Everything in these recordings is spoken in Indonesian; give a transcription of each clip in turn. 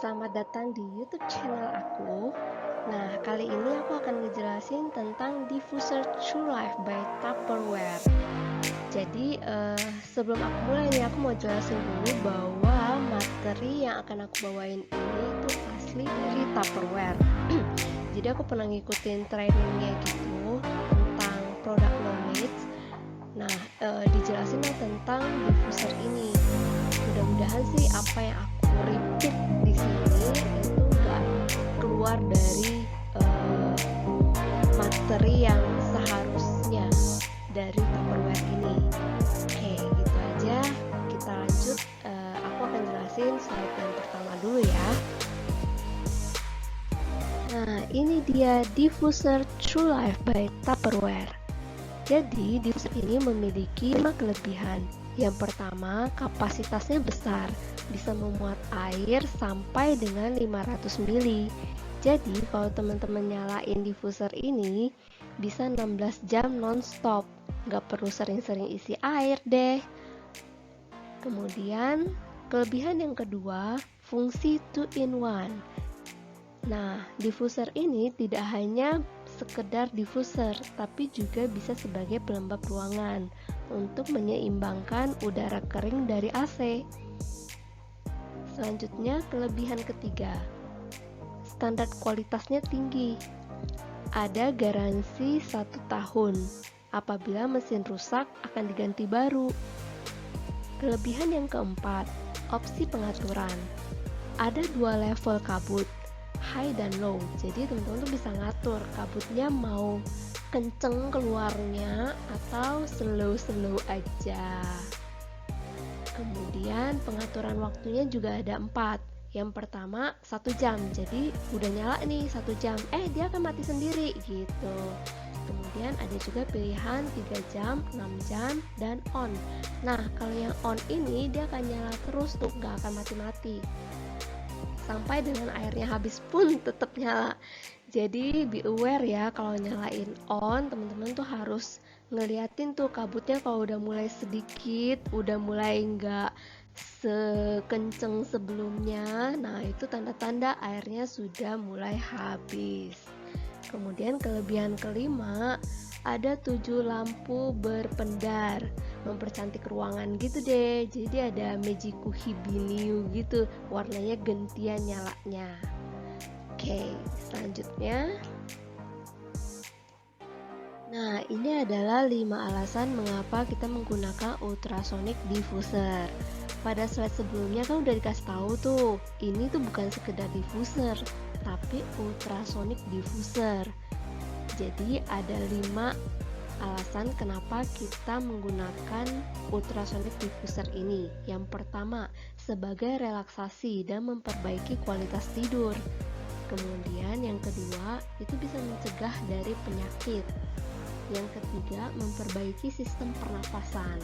selamat datang di YouTube channel aku. Nah, kali ini aku akan ngejelasin tentang diffuser True Life by Tupperware. Jadi, sebelum aku mulai nih, aku mau jelasin dulu bahwa materi yang akan aku bawain ini itu asli dari Tupperware. Jadi aku pernah ngikutin trainingnya gitu tentang product knowledge. Nah, dijelasinnya tentang diffuser ini. Mudah-mudahan sih apa yang aku repeat di sini itu nggak keluar dari materi yang seharusnya dari Tupperware ini. Oke, gitu aja. Kita lanjut. Aku akan jelasin slide yang pertama dulu ya. Nah, ini dia diffuser True Life by Tupperware. Jadi, diffuser ini memiliki 5 kelebihan. Yang pertama, kapasitasnya besar, bisa memuat air sampai dengan 500 ml. Jadi, kalau teman-teman nyalain diffuser ini, bisa 16 jam non-stop. Nggak perlu sering-sering isi air deh. Kemudian, kelebihan yang kedua, fungsi 2-in-1. Nah, diffuser ini tidak hanya sekedar diffuser, tapi juga bisa sebagai pelembab ruangan untuk menyeimbangkan udara kering dari AC. Selanjutnya, kelebihan ketiga, standar kualitasnya tinggi. Ada garansi 1 tahun. Apabila mesin rusak, akan diganti baru. Kelebihan yang keempat, opsi pengaturan. Ada 2 level kabut, high dan low. Jadi teman-teman tuh bisa ngatur kabutnya mau kenceng keluarnya atau slow aja. Kemudian pengaturan waktunya juga ada 4. Yang pertama 1 jam, jadi udah nyala nih 1 jam, dia akan mati sendiri gitu. Kemudian ada juga pilihan 3 jam, 6 jam, dan on. Nah, kalau yang on ini dia akan nyala terus tuh, gak akan mati-mati sampai dengan airnya habis pun tetap nyala. Jadi be aware ya, kalau nyalain on, teman-teman tuh harus ngeliatin tuh kabutnya kalau udah mulai sedikit, udah mulai nggak sekenceng sebelumnya. Nah, itu tanda-tanda airnya sudah mulai habis. Kemudian kelebihan kelima, ada 7 lampu berpendar, mempercantik ruangan gitu deh. Jadi ada Magiku Hibiniu gitu, warnanya gantian nyalanya. Oke, selanjutnya. Nah, ini adalah 5 alasan mengapa kita menggunakan ultrasonic diffuser. Pada slide sebelumnya kan udah dikasih tahu tuh, ini tuh bukan sekedar diffuser, tapi ultrasonic diffuser. Jadi ada 5 alasan kenapa kita menggunakan ultrasonic diffuser ini. Yang pertama, sebagai relaksasi dan memperbaiki kualitas tidur. Kemudian yang kedua, itu bisa mencegah dari penyakit. Yang ketiga, memperbaiki sistem pernafasan.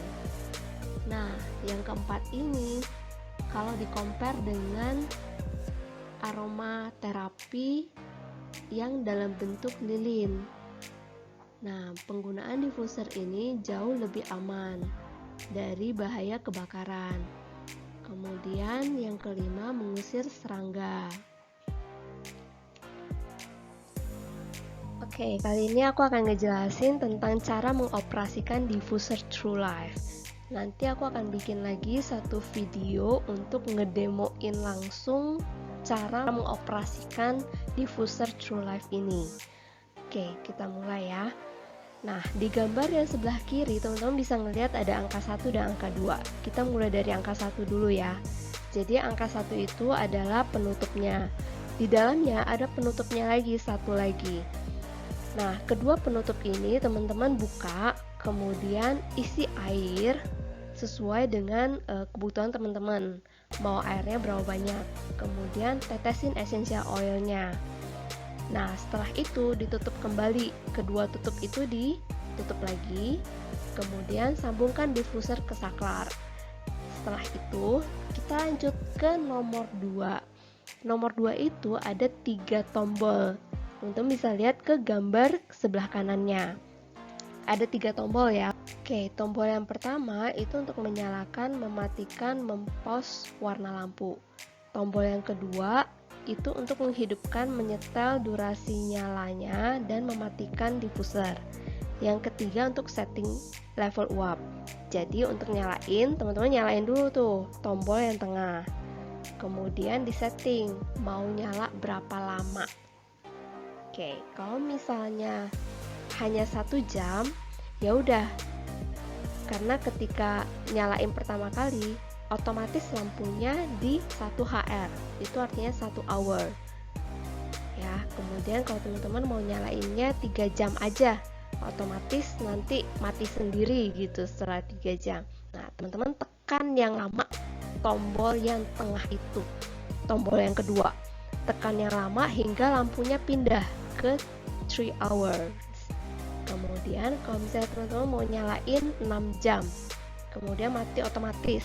Nah, yang keempat ini, kalau di-compare dengan aromaterapi yang dalam bentuk lilin. Nah, penggunaan diffuser ini jauh lebih aman dari bahaya kebakaran. Kemudian yang kelima, mengusir serangga. Oke, kali ini aku akan ngejelasin tentang cara mengoperasikan diffuser True Life. Nanti aku akan bikin lagi satu video untuk ngedemoin langsung cara mengoperasikan diffuser True Life ini. Oke, kita mulai ya. Nah, di gambar yang sebelah kiri, teman-teman bisa ngelihat ada angka 1 dan angka 2. Kita mulai dari angka 1 dulu ya. Jadi angka 1 itu adalah penutupnya. Di dalamnya ada penutupnya lagi, satu lagi. Nah, kedua penutup ini teman-teman buka, kemudian isi air sesuai dengan kebutuhan teman-teman. Mau airnya berapa banyak. Kemudian tetesin essential oilnya. Nah, setelah itu ditutup kembali. Kedua tutup itu ditutup lagi. Kemudian sambungkan diffuser ke saklar. Setelah itu, kita lanjut ke nomor 2. Nomor 2 itu ada 3 tombol. Teman-teman bisa lihat ke gambar sebelah kanannya. Ada 3 tombol ya. Oke, tombol yang pertama itu untuk menyalakan, mematikan, mempause warna lampu. tombol yang kedua itu untuk menghidupkan, menyetel durasi nyalanya, dan mematikan diffuser. Yang ketiga untuk setting level uap. Jadi untuk nyalain, teman-teman nyalain dulu tuh tombol yang tengah. Kemudian disetting mau nyala berapa lama. Oke, kalau misalnya hanya 1 jam, ya udah. Karena ketika nyalain pertama kali, otomatis lampunya di 1 HR, itu artinya 1 hour ya. Kemudian kalau teman-teman mau nyalainnya 3 jam aja, otomatis nanti mati sendiri gitu setelah 3 jam. Nah, teman-teman tekan yang lama, tombol yang tengah itu, tombol yang kedua, tekan yang lama hingga lampunya pindah ke 3 hours. Kemudian kalau misalnya teman-teman mau nyalain 6 jam, kemudian mati otomatis.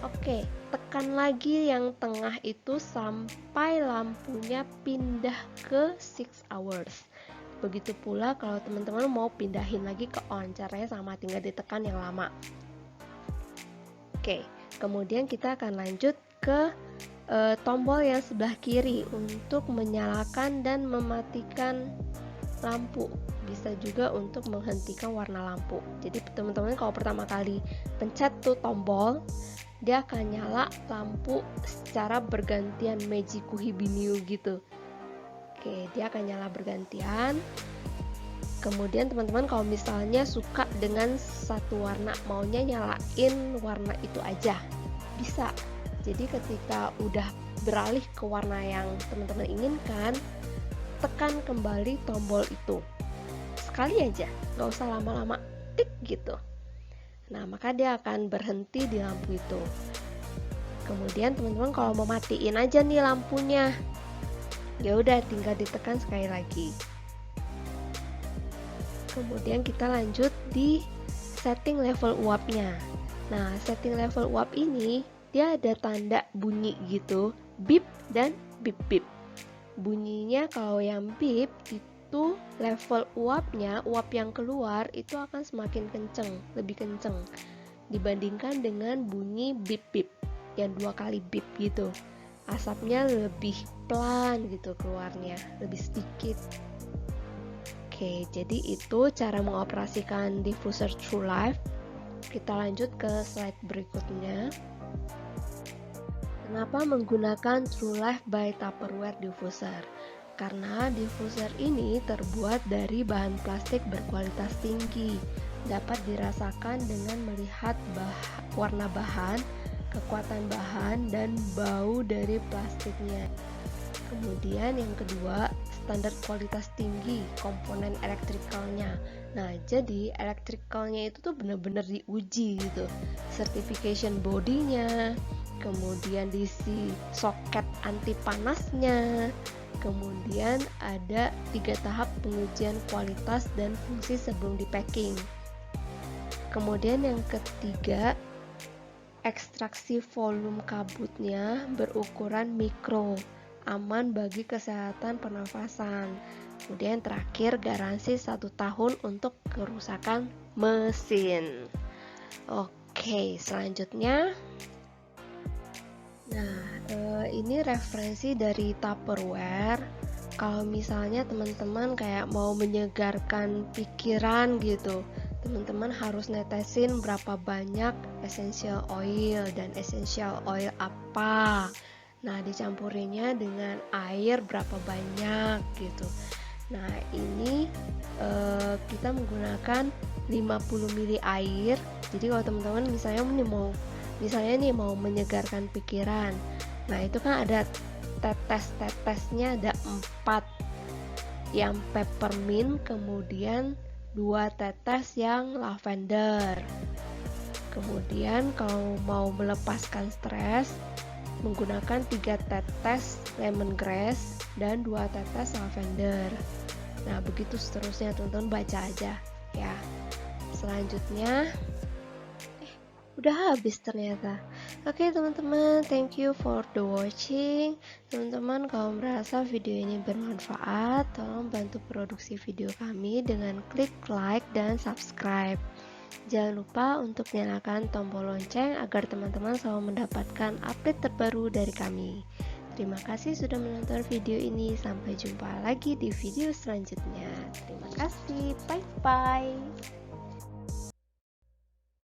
Oke, tekan lagi yang tengah itu sampai lampunya pindah ke 6 hours. Begitu pula kalau teman-teman mau pindahin lagi ke on, caranya sama, tinggal ditekan yang lama. Oke, kemudian kita akan lanjut ke tombol yang sebelah kiri untuk menyalakan dan mematikan lampu. Bisa juga untuk menghentikan warna lampu. Jadi teman-teman kalau pertama kali pencet tuh tombol, dia akan nyala lampu secara bergantian, Meiji Kuhibiniu gitu. Oke, dia akan nyala bergantian. Kemudian teman-teman kalau misalnya suka dengan satu warna, maunya nyalain warna itu aja, bisa. Jadi ketika udah beralih ke warna yang teman-teman inginkan, tekan kembali tombol itu. Sekali aja, nggak usah lama-lama, tik gitu. Nah, maka dia akan berhenti di lampu itu. Kemudian teman-teman kalau mau matiin aja nih lampunya, ya udah tinggal ditekan sekali lagi. Kemudian kita lanjut di setting level uapnya. Nah, setting level uap ini dia ada tanda bunyi gitu, beep dan beep beep. Bunyinya kalau yang beep itu level uapnya, uap yang keluar itu akan semakin kenceng, lebih kenceng dibandingkan dengan bunyi beep beep yang 2 kali beep gitu. Asapnya lebih pelan gitu keluarnya, lebih sedikit. Oke, jadi itu cara mengoperasikan diffuser TrueLife. Kita lanjut ke slide berikutnya. Kenapa menggunakan TrueLife by Tupperware diffuser? Karena diffuser ini terbuat dari bahan plastik berkualitas tinggi, dapat dirasakan dengan melihat warna bahan, kekuatan bahan, dan bau dari plastiknya. Kemudian yang kedua, standar kualitas tinggi komponen elektrikalnya. Nah, jadi elektrikalnya itu tuh benar-benar diuji gitu. Certification bodinya, kemudian diisi soket anti panasnya, kemudian ada 3 tahap pengujian kualitas dan fungsi sebelum di packing. Kemudian yang ketiga, ekstraksi volume kabutnya berukuran mikro, aman bagi kesehatan pernafasan. Kemudian terakhir, garansi 1 tahun untuk kerusakan mesin. Oke, selanjutnya, nah ini referensi dari Tupperware. Kalau misalnya teman-teman kayak mau menyegarkan pikiran gitu, teman-teman harus netesin berapa banyak essential oil dan essential oil apa. Nah, dicampurinya dengan air berapa banyak gitu. Nah, ini kita menggunakan 50 ml air. Jadi kalau teman-teman misalnya mau menyegarkan pikiran, nah itu kan ada tetes-tetesnya, ada 4 yang peppermint, kemudian 2 tetes yang lavender. Kemudian kalau mau melepaskan stres, menggunakan 3 tetes lemongrass dan 2 tetes lavender. Nah, begitu seterusnya, teman-teman baca aja ya. Selanjutnya udah habis ternyata. Oke teman-teman, thank you for the watching. Teman-teman kalau merasa video ini bermanfaat, tolong bantu produksi video kami dengan klik like dan subscribe. Jangan lupa untuk nyalakan tombol lonceng agar teman-teman selalu mendapatkan update terbaru dari kami. Terima kasih sudah menonton video ini. Sampai jumpa lagi di video selanjutnya. Terima kasih. Bye-bye.